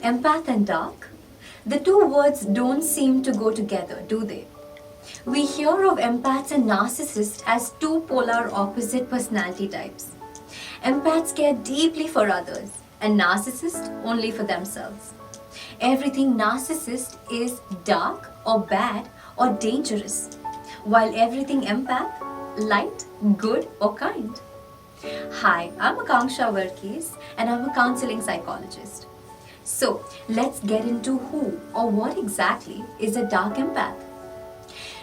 Empath and dark? The two words don't seem to go together, do they? We hear of empaths and narcissists as two polar opposite personality types. Empaths care deeply for others, and narcissists only for themselves. Everything narcissist is dark or bad or dangerous, while everything empath, light, good or kind. Hi, I'm Aakhansha Varghese and I'm a counseling psychologist. So let's get into who or what exactly is a dark empath.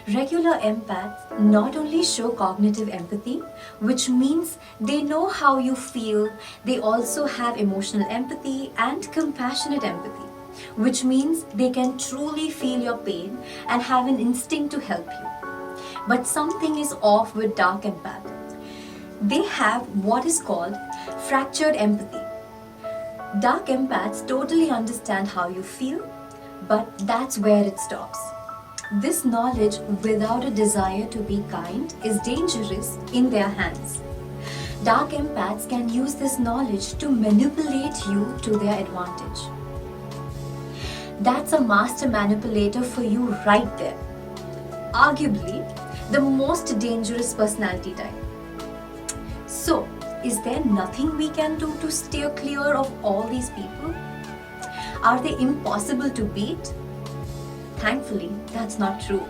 Regular empaths not only show cognitive empathy, which means they know how you feel, they also have emotional empathy and compassionate empathy, which means they can truly feel your pain and have an instinct to help you. But something is off with dark empath. They have what is called fractured empathy. Dark empaths totally understand how you feel, but that's where it stops. This knowledge without a desire to be kind is dangerous in their hands. Dark empaths can use this knowledge to manipulate you to their advantage. That's a master manipulator for you right there. Arguably, the most dangerous personality type. So, is there nothing we can do to steer clear of all these people? Are they impossible to beat? Thankfully, that's not true.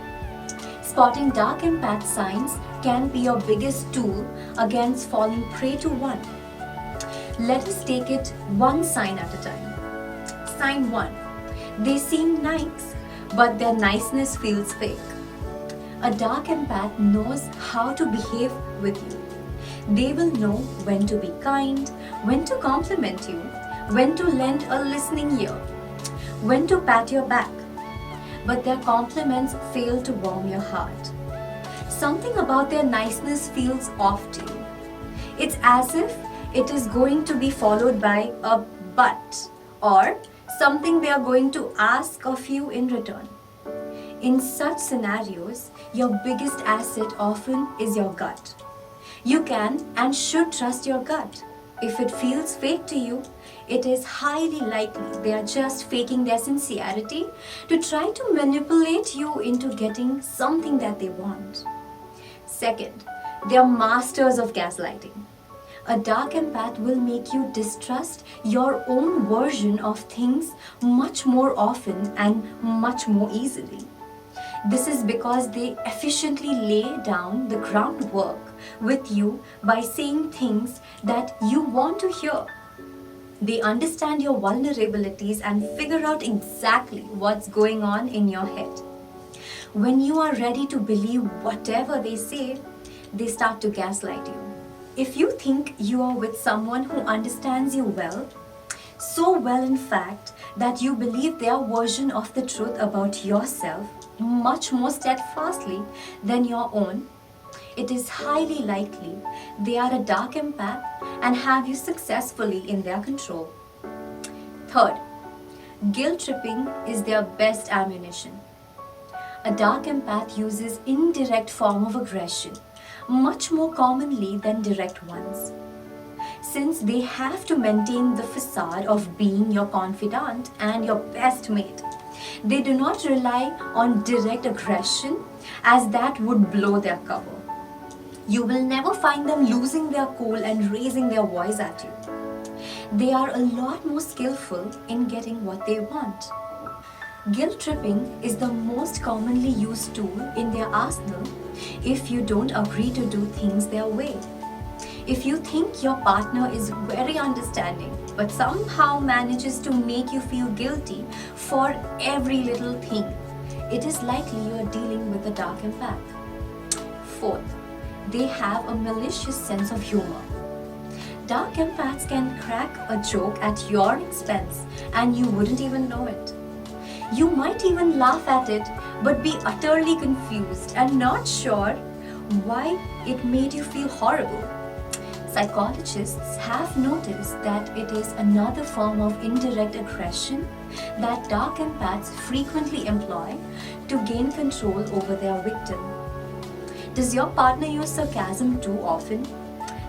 Spotting dark empath signs can be your biggest tool against falling prey to one. Let us take it one sign at a time. Sign 1. They seem nice, but their niceness feels fake. A dark empath knows how to behave with you. They will know when to be kind, when to compliment you, when to lend a listening ear, when to pat your back. But their compliments fail to warm your heart. Something about their niceness feels off to you. It's as if it is going to be followed by a but or something they are going to ask of you in return. In such scenarios, your biggest asset often is your gut. You can and should trust your gut. If it feels fake to you, it is highly likely they are just faking their sincerity to try to manipulate you into getting something that they want. Second, they are masters of gaslighting. A dark empath will make you distrust your own version of things much more often and much more easily. This is because they efficiently lay down the groundwork with you by saying things that you want to hear. They understand your vulnerabilities and figure out exactly what's going on in your head. When you are ready to believe whatever they say, they start to gaslight you. If you think you are with someone who understands you well, so well in fact that you believe their version of the truth about yourself much more steadfastly than your own, it is highly likely they are a dark empath and have you successfully in their control. Third, guilt tripping is their best ammunition. A dark empath uses indirect form of aggression much more commonly than direct ones. Since they have to maintain the facade of being your confidant and your best mate, they do not rely on direct aggression as that would blow their cover. You will never find them losing their cool and raising their voice at you. They are a lot more skillful in getting what they want. Guilt tripping is the most commonly used tool in their arsenal if you don't agree to do things their way. If you think your partner is very understanding but somehow manages to make you feel guilty for every little thing, it is likely you are dealing with a dark empath. Fourth, they have a malicious sense of humor. Dark empaths can crack a joke at your expense and you wouldn't even know it. You might even laugh at it but be utterly confused and not sure why it made you feel horrible. Psychologists have noticed that it is another form of indirect aggression that dark empaths frequently employ to gain control over their victim. Does your partner use sarcasm too often?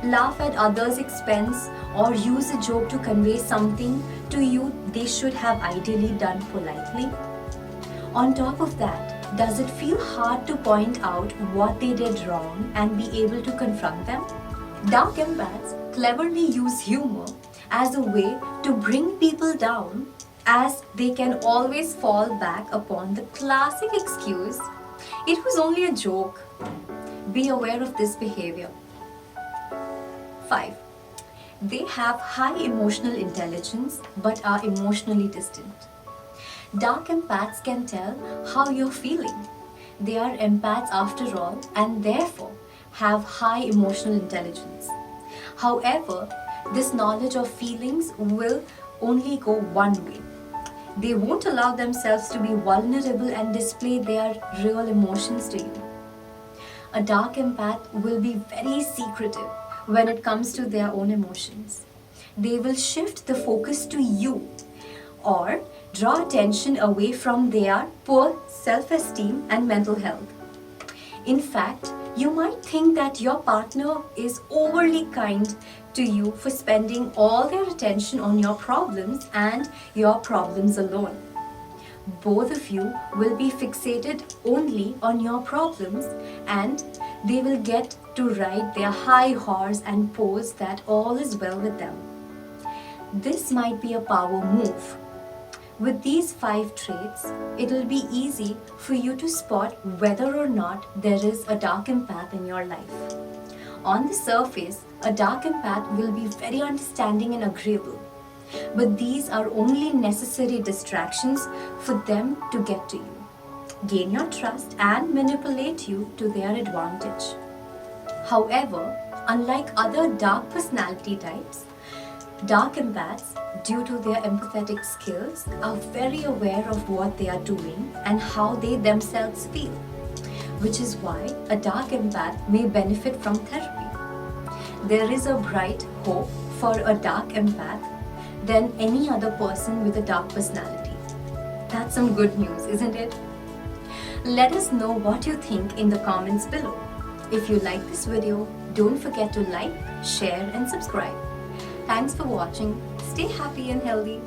laugh at others' expense, or use a joke to convey something to you they should have ideally done politely? On top of that, does it feel hard to point out what they did wrong and be able to confront them? Dark empaths cleverly use humor as a way to bring people down, as they can always fall back upon the classic excuse, "It was only a joke." Be aware of this behavior. 5. They have high emotional intelligence but are emotionally distant. Dark empaths can tell how you're feeling. They are empaths after all, and therefore have high emotional intelligence. However, this knowledge of feelings will only go one way. They won't allow themselves to be vulnerable and display their real emotions to you. A dark empath will be very secretive when it comes to their own emotions. They will shift the focus to you or draw attention away from their poor self-esteem and mental health. In fact, you might think that your partner is overly kind to you for spending all their attention on your problems and your problems alone. Both of you will be fixated only on your problems, and they will get to ride their high horse and pose that all is well with them. This might be a power move. With these 5 traits, it will be easy for you to spot whether or not there is a dark empath in your life. On the surface, a dark empath will be very understanding and agreeable, but these are only necessary distractions for them to get to you, gain your trust, and manipulate you to their advantage. However, unlike other dark personality types, dark empaths, due to their empathetic skills, are very aware of what they are doing and how they themselves feel, which is why a dark empath may benefit from therapy. There is a bright hope for a dark empath than any other person with a dark personality. That's some good news, isn't it? Let us know what you think in the comments below. If you like this video, don't forget to like, share, and subscribe. Thanks for watching. Stay happy and healthy.